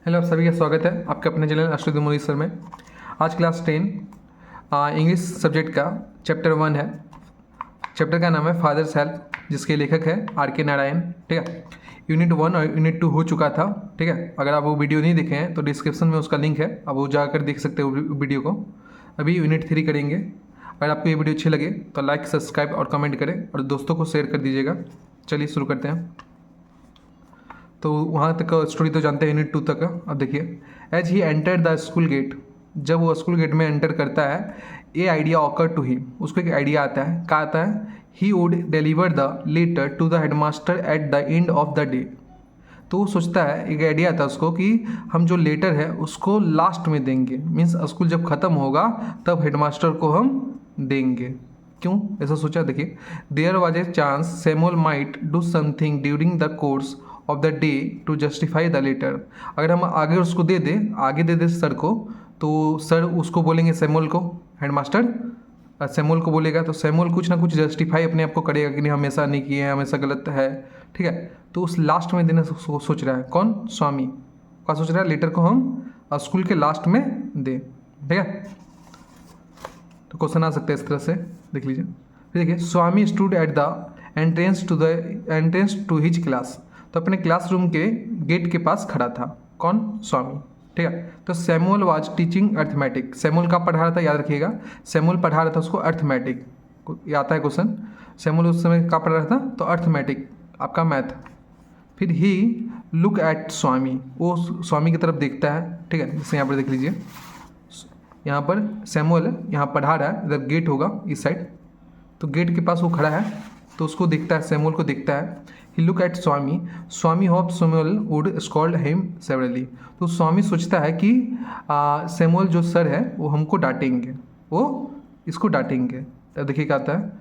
Hello, आप सभी का स्वागत है आपके अपने चैनल अशोक मोदी सर में। आज क्लास 10 इंग्लिश सब्जेक्ट का चैप्टर 1 है। चैप्टर का नाम है फादर्स हेल्प, जिसके लेखक है R.K. नारायण। ठीक है, यूनिट 1 और यूनिट 2 हो चुका था। ठीक है, अगर आप वो वीडियो नहीं देखे हैं तो डिस्क्रिप्शन में उसका लिंक है, आप वो जाकर देख सकते हो वीडियो को। अभी यूनिट 3 करेंगे। अगर आपको ये वीडियो अच्छी लगे तो लाइक, सब्सक्राइब और कमेंट करें और दोस्तों को शेयर कर दीजिएगा। चलिए शुरू करते हैं। तो वहाँ तक का स्टोरी तो जानते हैं, यूनिट 2 तक का। अब देखिए, as he enter the school gate, जब वो स्कूल गेट में एंटर करता है, a idea occur to him, उसको एक आइडिया आता है। क्या आता है? He would deliver the letter to the headmaster at the end of the day. तो वो सोचता है, एक आइडिया आता है उसको कि हम जो लेटर है उसको लास्ट में देंगे, मीन्स स्कूल जब ख़त्म होगा तब हेडमास्टर को हम देंगे। क्यों ऐसा सोचा? देखिए, there was a chance Samuel might do something during the course of the day to justify the letter. अगर हम आगे उसको दे दें, आगे दे दें सर को, तो सर उसको बोलेंगे सैमुअल को, हेडमास्टर सैमुअल को बोलेगा, तो सैमुअल कुछ ना कुछ जस्टिफाई अपने आप को करेगा कि नहीं, हमेशा नहीं किए हैं, हमेशा गलत है। ठीक है, तो उस लास्ट में देने सोच रहा है। कौन? स्वामी। क्या सोच रहा है? लेटर को हम स्कूल के लास्ट में दें। ठीक है, तो क्वेश्चन आ सकते हैं इस तरह से, देख लीजिए। फिर देखिए, Swami stood at the entrance to his class, तो अपने क्लासरूम के गेट के पास खड़ा था। कौन? स्वामी। ठीक है, तो Samuel was teaching arithmetic, Samuel का पढ़ा रहा था, याद रखिएगा, सैमुअल पढ़ा रहा था उसको अर्थमेटिक। ये आता है क्वेश्चन, सैमुअल उस समय का पढ़ा रहा था, तो अर्थमेटिक आपका मैथ। फिर ही लुक एट स्वामी, वो स्वामी की तरफ देखता है। ठीक है, जैसे यहाँ पर देख लीजिए, यहाँ पर सैमुअल यहाँ पढ़ा रहा है, इधर गेट होगा इस साइड, तो गेट के पास वो खड़ा है, तो उसको देखता है, सैमुअल को देखता है। He look at Swami, Swami hope Samuel would scold him severely, तो स्वामी सोचता है कि सैमुअल जो सर है वो हमको डांटेंगे, वो इसको डांटेंगे। तब देखिए क्या आता है,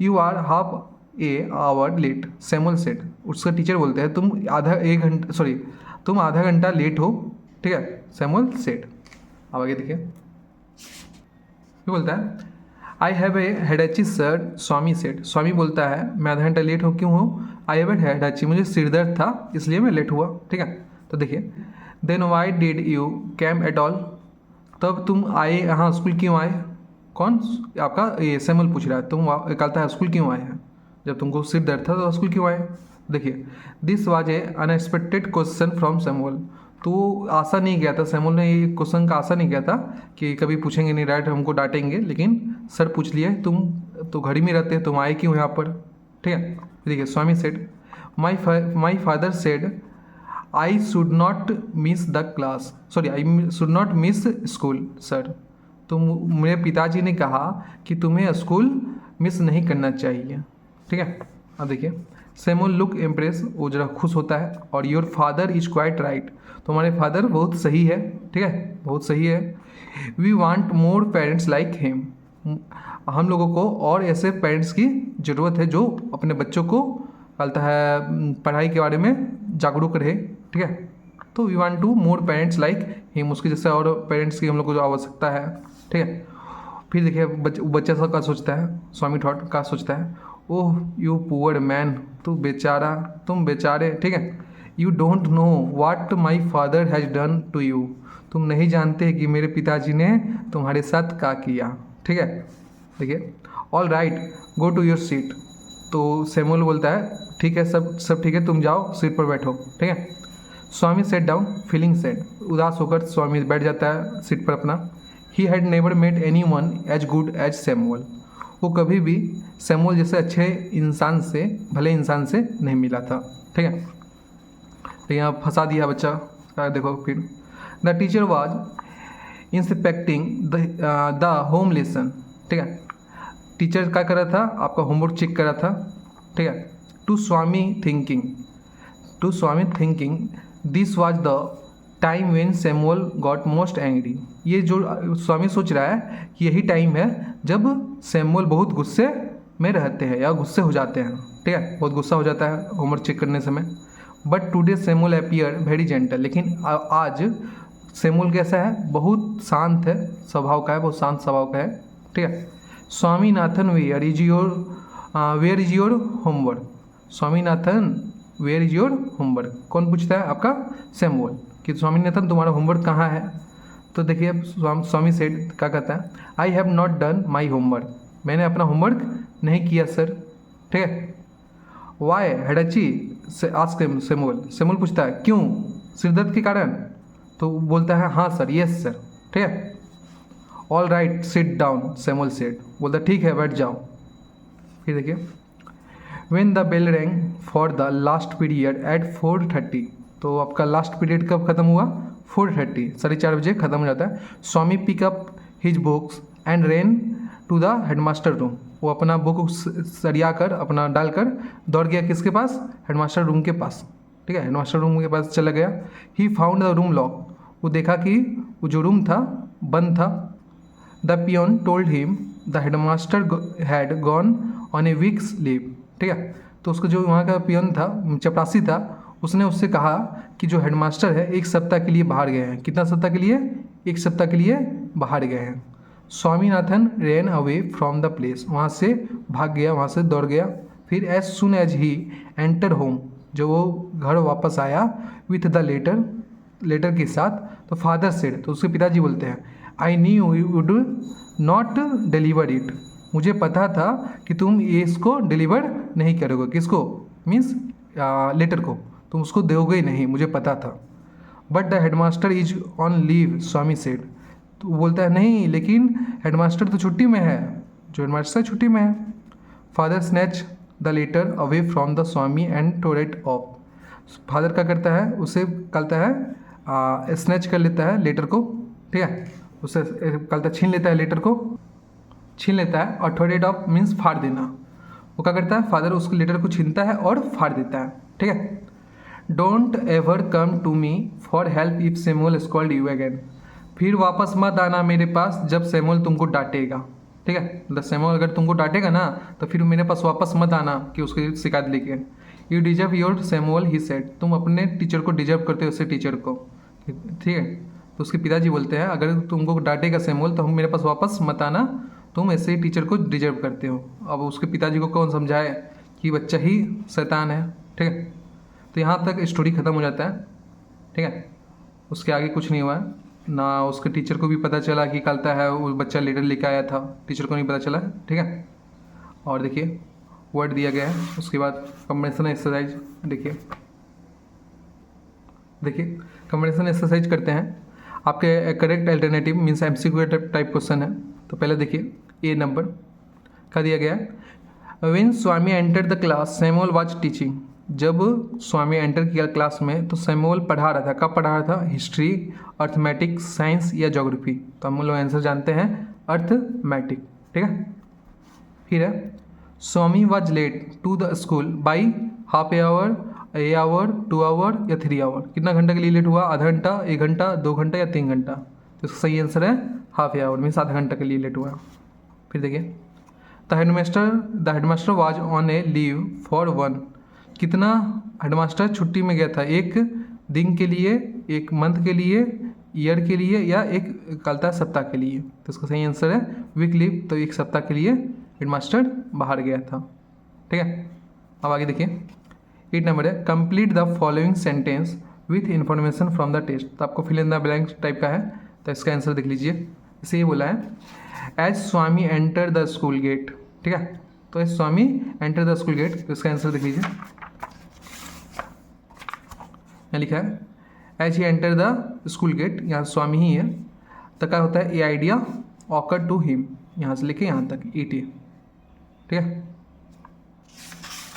you are half a hour late, Samuel said, उसका टीचर बोलते हैं तुम आधा घंटा लेट हो। ठीक है, सैमुअल सेड। अब आगे देखिए, ये बोलता है, I have a headache sir, Swami said, Swami बोलता है मैं आधा घंटा लेट हो, क्यों हूँ? आई हैव ए हेडेची, मुझे सिर दर्द था इसलिए मैं लेट हुआ। ठीक है, तो देखिए, then why did you came at all, तब तुम आए यहाँ, स्कूल क्यों आए? कौन? आपका ये सैमुअल पूछ रहा है, तुम कहता है स्कूल क्यों आए हैं, जब तुमको सिर दर्द था तो स्कूल क्यों आए? देखिए, this was a unexpected question from Samuel, तो आशा नहीं किया था, सैमुअल ने ये क्वेश्चन का आशा नहीं किया था कि कभी पूछेंगे नहीं, डायरेक्ट हमको डांटेंगे, लेकिन सर पूछ लिया, तुम तो घर ही में रहते हैं, तुम आए क्यों यहाँ पर? ठीक है, देखिए, Swami said, my father said I should not miss the class, sorry I should not miss school sir, तो मेरे पिताजी ने कहा कि तुम्हें स्कूल मिस नहीं करना चाहिए। ठीक है, अब देखिए, सैमुअल लुक इम्प्रेस, वो जरा खुश होता है, और your father is quite right, तो हमारे फादर बहुत सही है। ठीक है, बहुत सही है। We want more parents like him, हम लोगों को और ऐसे पेरेंट्स की ज़रूरत है जो अपने बच्चों को कहता है पढ़ाई के बारे में जागरूक रहे। ठीक है, तो we want to more parents like him, उसके जैसे और पेरेंट्स की हम लोग को जो आवश्यकता है। ठीक है, फिर देखिए, बच्चा सब का सोचता है, स्वामी थॉट का सोचता है, ओह यू पुअर मैन, तू बेचारा, तुम बेचारे। ठीक है, you don't know what my father has done to you, तुम नहीं जानते कि मेरे पिताजी ने तुम्हारे साथ क्या किया। ठीक है, देखिए, all right go to your seat, तो सैमुअल बोलता है ठीक है, सब ठीक है, तुम जाओ सीट पर बैठो। ठीक है, Swami sat down feeling sad, उदास होकर स्वामी बैठ जाता है सीट पर अपना। He had never met any one as good as Samuel, वो कभी भी सैमुअल जैसे अच्छे इंसान से, भले इंसान से नहीं मिला था। ठीक है, तो यहाँ फंसा दिया बच्चा का। देखो फिर, the teacher was inspecting the home lesson. ठीक है, टीचर क्या कर रहा था? आपका होमवर्क चेक कर रहा था। ठीक है, to Swami thinking this was the time when Samuel got most angry, ये जो स्वामी सोच रहा है कि यही टाइम है जब सैमुअल बहुत गुस्से में रहते हैं या गुस्से हो जाते हैं। ठीक है, बहुत गुस्सा हो जाता है होमवर्क चेक करने समय। But today Samuel appear very gentle, लेकिन आज सैमुअल कैसा है? बहुत शांत है स्वभाव का है, बहुत शांत स्वभाव का है। ठीक है, Swaminathan where is your homework, Swaminathan where is your homework, कौन पूछता है? आपका सैमुअल। कि स्वामीनाथन तुम्हारा होमवर्क कहाँ है। तो देखिए स्वामी सेड क्या कहता है, I have not done my homework, मैंने अपना होमवर्क नहीं किया सर। ठीक है। वाई हेडाची से आस्क सेमुअल, सेमुअल पूछता है क्यों, सिरदर्द के कारण। तो बोलता है हाँ सर, यस सर। ठीक है। All right sit down Samuel said, बोलता ठीक है बैठ जाओ। फिर देखिए when the bell rang for the last period at 4:30, तो आपका लास्ट पीरियड कब खत्म हुआ, 4:30, 4:30 खत्म हो जाता है। Swami pick up his books and ran to the headmaster room, वो अपना बुक सरिया कर अपना डालकर दौड़ गया किसके पास, हेडमास्टर रूम के पास। ठीक है। हेडमास्टर रूम के पास चला गया। He found the room lock, वो देखा कि वो जो रूम था बंद था। The peon told him the headmaster had gone on a week's leave. ठीक है। तो उसको जो वहाँ का पियोन था, चपरासी था, उसने उससे कहा कि जो हेडमास्टर है 1 सप्ताह के लिए बाहर गए हैं। कितना सप्ताह के लिए, 1 सप्ताह के लिए बाहर गए हैं। Swaminathan ran away from the place, वहाँ से भाग गया, वहाँ से दौड़ गया। फिर as soon as he enter home, जो वो घर वापस आया विथ द लेटर के साथ, तो फादर सेड, तो उसके पिताजी बोलते हैं I knew you would not deliver it, मुझे पता था कि तुम इसको डिलीवर नहीं करोगे। किसको, मीन्स लेटर को, तुम उसको दोगे ही नहीं, मुझे पता था। But the headmaster is on leave Swami said, तो वो बोलता है नहीं लेकिन हेडमास्टर तो छुट्टी में है, जो हेडमास्टर छुट्टी में है। Father snatch the letter away from the Swami and tore it off, father क्या करता है, उसे कहता है स्नैच कर लेता है लेटर को। ठीक है। उसे कहता छीन लेता है, लेटर को छीन लेता है। और टोर इट ऑफ मीन्स फाड़ देना, वो क्या करता है, फादर उस लेटर को छीनता है और फाड़ देता है। ठीक है। Don't ever come to me for help if Samuel scold you again, फिर वापस मत आना मेरे पास जब सैमुअल तुमको डांटेगा। ठीक है। मतलब सैमुअल अगर तुमको डांटेगा ना तो फिर मेरे पास वापस मत आना कि उसकी शिकायत लेके। You deserve your Samuel he said, तुम अपने टीचर को डिजर्व करते हो, उससे टीचर को। ठीक है। तो उसके पिताजी बोलते हैं अगर तुमको डांटेगा सैमुअल तो हम मेरे पास वापस मत आना, तुम ऐसे ही टीचर को डिजर्व करते हो। अब उसके पिताजी को कौन समझाए कि बच्चा ही शैतान है। ठीक है। तो यहाँ तक स्टोरी ख़त्म हो जाता है। ठीक है। उसके आगे कुछ नहीं हुआ है ना, उसके टीचर को भी पता चला कि कहता है वो बच्चा लेटर लेके आया था, टीचर को नहीं पता चला। ठीक है। और देखिए वर्ड दिया गया है, उसके बाद कॉम्बिनेशन एक्सरसाइज देखिए कॉम्बिनेशन एक्सरसाइज करते हैं। आपके correct alternative means MCQ type question है। तो पहले देखिए ए नंबर का दिया गया है, when Swami enter the class Samuel was teaching, जब स्वामी एंटर किया क्लास में तो सैमुअल पढ़ा रहा था। कब पढ़ा रहा था, हिस्ट्री, अर्थमेटिक्स, साइंस या ज्योग्राफी। तो हम लोग आंसर जानते हैं अर्थमेटिक। ठीक है। फिर है Swami was late to the school by half a hour, a hour, 2 hour या 3 आवर, कितना घंटा के लिए लेट हुआ, आधा घंटा, 1 घंटा, 2 घंटा या 3 घंटा। तो इसका सही आंसर है हाफ ए आवर मीन्स आधा घंटा के लिए लेट हुआ। फिर देखिए the headmaster was on A leave for 1, कितना हेडमास्टर छुट्टी में गया था, 1 दिन के लिए, 1 मंथ के लिए, ईयर के लिए या एक कलता सप्ताह के लिए। तो इसका सही आंसर है वीक लीव, तो 1 सप्ताह के लिए हेडमास्टर बाहर गया था। ठीक है। अब आगे देखिए 8 नंबर है complete the following sentence with information from the test. तो आपको fill in the blank type का है, तो इसका आंसर देख लीजिए। इसे ये बोला है as Swami enter the school gate. ठीक है। तो as Swami enter the school gate, तो इसका आंसर देख लीजिए। यहाँ लिखा है as he enter the school gate, यहाँ स्वामी ही है। तो क्या होता है a idea occur to him, यहाँ से लेके यहाँ तक ET। ठीक है।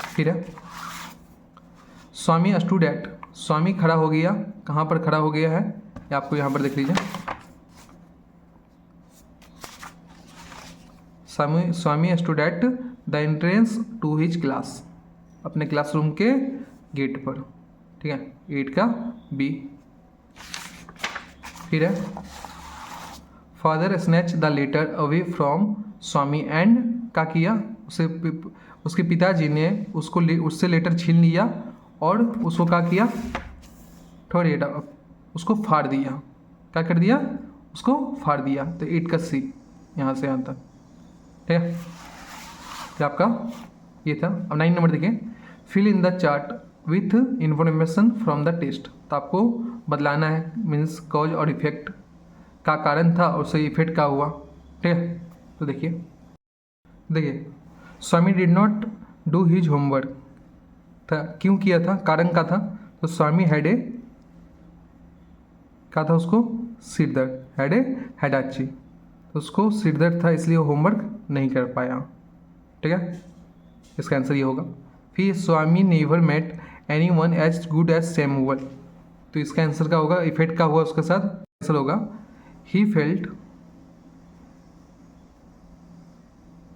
फिर है स्वामी स्टूड एट, स्वामी खड़ा हो गया, कहाँ पर खड़ा हो गया है ये आपको यहाँ पर देख लीजिए। Swami stood at the entrance to his class, अपने क्लासरूम के गेट पर। ठीक है। 8 का B। फिर है father snatch the letter away from Swami and क्या किया, उसके पिताजी ने उससे लेटर छीन लिया और उसको क्या किया, थोड़ी उसको फाड़ दिया। क्या कर दिया, उसको फाड़ दिया। तो 8 का C यहाँ से यहाँ तक। ठीक है। तो आपका ये था। अब 9 नंबर देखिए fill in the chart with information from the test. तो तो आपको बदलाना है, मीन्स कॉज और इफेक्ट का कारण था और उससे इफेक्ट का हुआ। ठीक है, तो देखिए Swami did not do his homework था, क्यों किया था, कारण का था, तो स्वामी हैड ए क्या था उसको, सिर दर्द, हैड ए हेडाची, तो उसको सिर दर्द था इसलिए वो होमवर्क नहीं कर पाया। ठीक है, इसका आंसर ये होगा। फिर Swami never met any one as good as Samuel, तो इसका आंसर क्या होगा, इफेक्ट का हुआ उसके साथ, आंसर होगा ही फेल्ट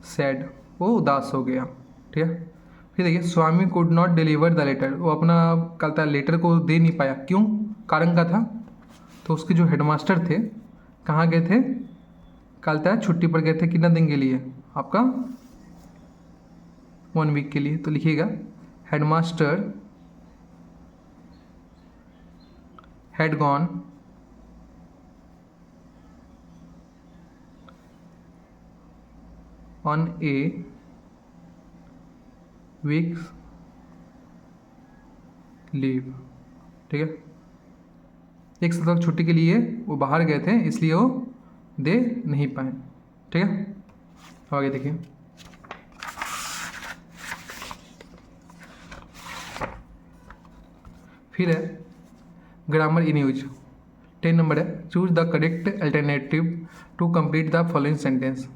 सैड, वो उदास हो गया। ठीक है, फिर देखिए Swami could not deliver the letter, वो अपना कहता है लेटर को दे नहीं पाया, क्यों, कारण का था, तो उसके जो हेडमास्टर थे कहाँ गए थे, कहता है छुट्टी पर गए थे, कितना दिन के लिए, आपका 1 वीक के लिए। तो लिखिएगा headmaster had gone on a week's leave. ठीक है, एक सप्ताह छुट्टी के लिए वो बाहर गए थे, इसलिए वो दे नहीं पाए। ठीक है, आगे देखिए, फिर है ग्रामर इन यूज, 10 नंबर है, choose the correct alternative to complete the following sentence.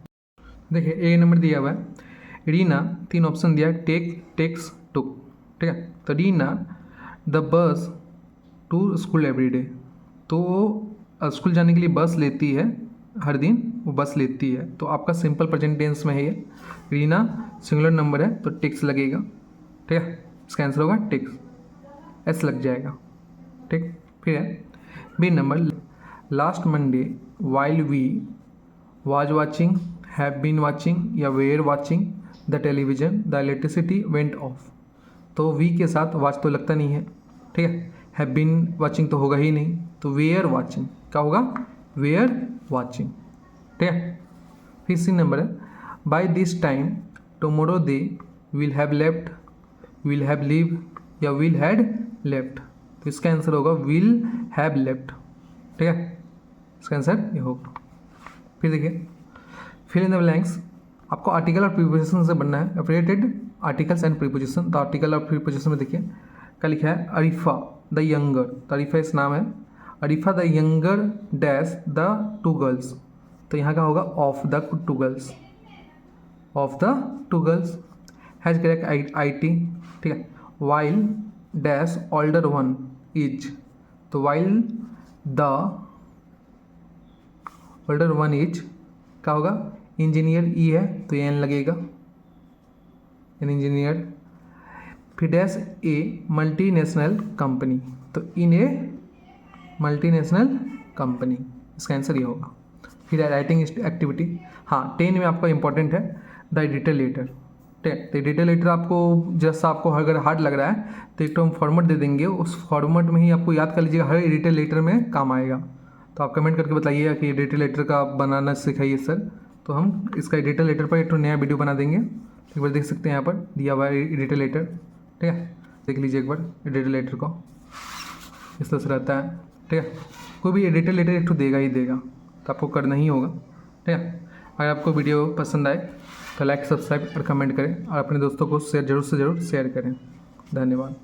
देखिए ए नंबर दिया हुआ है, रीना, 3 ऑप्शन दिया है, टेक, टेक्स, टुक। ठीक है, तो Reena the bus to school every day, तो स्कूल जाने के लिए बस लेती है, हर दिन वो बस लेती है, तो आपका सिंपल प्रेजेंट टेंस में है ये, रीना सिंगुलर नंबर है तो टेक्स लगेगा। ठीक है, इसका आंसर होगा टेक्स, एस लग जाएगा। ठीक, फिर है B number, last Monday while we was watching, have been watching या were watching the television the electricity went off, तो वी के साथ वाच तो लगता नहीं है। ठीक है, हैव बीन वाचिंग तो होगा ही नहीं, तो वेयर वाचिंग क्या होगा, वेयर वाचिंग। ठीक है, फिर सी नंबर है, by this time tomorrow they will have left, will have leave या विल हैड लेफ्ट, तो इसका आंसर होगा विल हैव लेफ्ट। ठीक है, इसका आंसर ये होगा। फिर देखिए फिल इन द ब्लैंक्स, आपको आर्टिकल और प्रीपोजिशन से बनना है, एफिलिएटेड आर्टिकल्स एंड प्रीपोजिशन। तो आर्टिकल और प्रीपोजिशन में देखिए क्या लिखा है, अरीफा द यंगर, तो अरीफा इस नाम है, Arifa the younger dash the 2 girls, तो यहाँ का होगा of the 2 girls, of the 2 girls, has correct IT। ठीक है, वाइल डैश ओल्डर 1 इज, तो वाइल द ओल्डर 1 इज क्या होगा, इंजीनियर ई है तो एन लगेगा, एन इंजीनियर। फिर डैश ए मल्टीनेशनल कंपनी, तो इन ए मल्टीनेशनल कंपनी, इसका आंसर ये होगा। फिर राइटिंग एक्टिविटी, हाँ 10 में आपका इंपॉर्टेंट है द एडिटर लेटर। ठीक है, तो एडिटर लेटर आपको जैसा आपको अगर हार्ड लग रहा है तो एक तो हम फॉर्मेट दे देंगे, उस फॉर्मेट में ही आपको याद कर लीजिएगा, हर एडिटर लेटर में काम आएगा। तो आप कमेंट करके बताइएगा कि एडिटर लेटर का बनाना सिखाइए सर, तो हम इसका एडिटर लेटर पर एक नया वीडियो बना देंगे। एक बार देख सकते हैं यहाँ पर दिया हुआ है एडिटर लेटर। ठीक है, देख लीजिए एक बार एडिटर लेटर को, इस तरह से रहता है। ठीक है, कोई भी एडिटर लेटर एक तो देगा ही देगा, तो आपको करना ही होगा। ठीक है, अगर आपको वीडियो पसंद आए तो लाइक, सब्सक्राइब और कमेंट करें और अपने दोस्तों को जरूर से ज़रूर शेयर करें। धन्यवाद।